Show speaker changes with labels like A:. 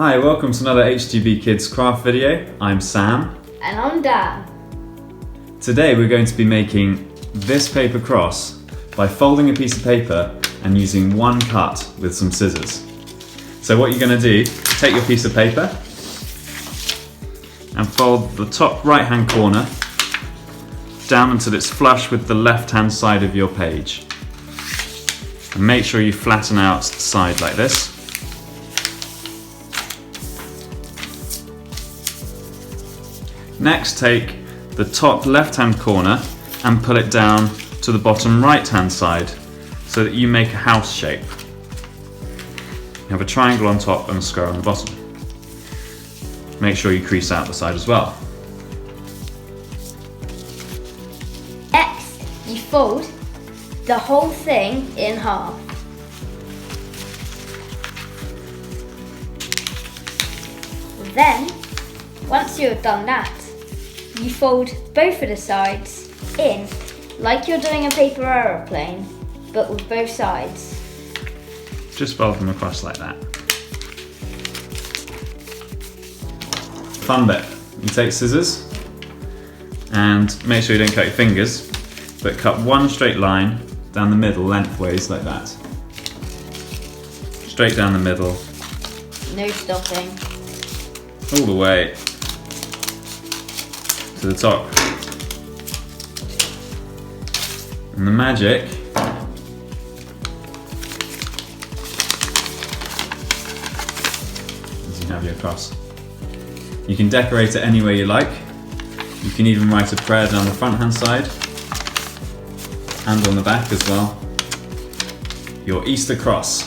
A: Hi, welcome to another HTB Kids craft video. I'm Sam.
B: And I'm Dan.
A: Today we're going to be making this paper cross by folding a piece of paper and using one cut with some scissors. So what you're going to do, take your piece of paper and fold the top right hand corner down until it's flush with the left hand side of your page. And make sure you flatten out the side like this. Next, take the top left-hand corner and pull it down to the bottom right-hand side so that you make a house shape. You have a triangle on top and a square on the bottom. Make sure you crease out the side as well.
B: Next, you fold the whole thing in half. Then, once you have done that, you fold both of the sides in like you're doing a paper aeroplane, but with both sides.
A: Just fold them across like that. Fun bit. You take scissors and make sure you don't cut your fingers, but cut one straight line down the middle lengthways like that. Straight down the middle.
B: No stopping.
A: All the way to the top. And the magic is you have your cross. You can decorate it any way you like. You can even write a prayer down the front hand side and on the back as well. Your Easter cross.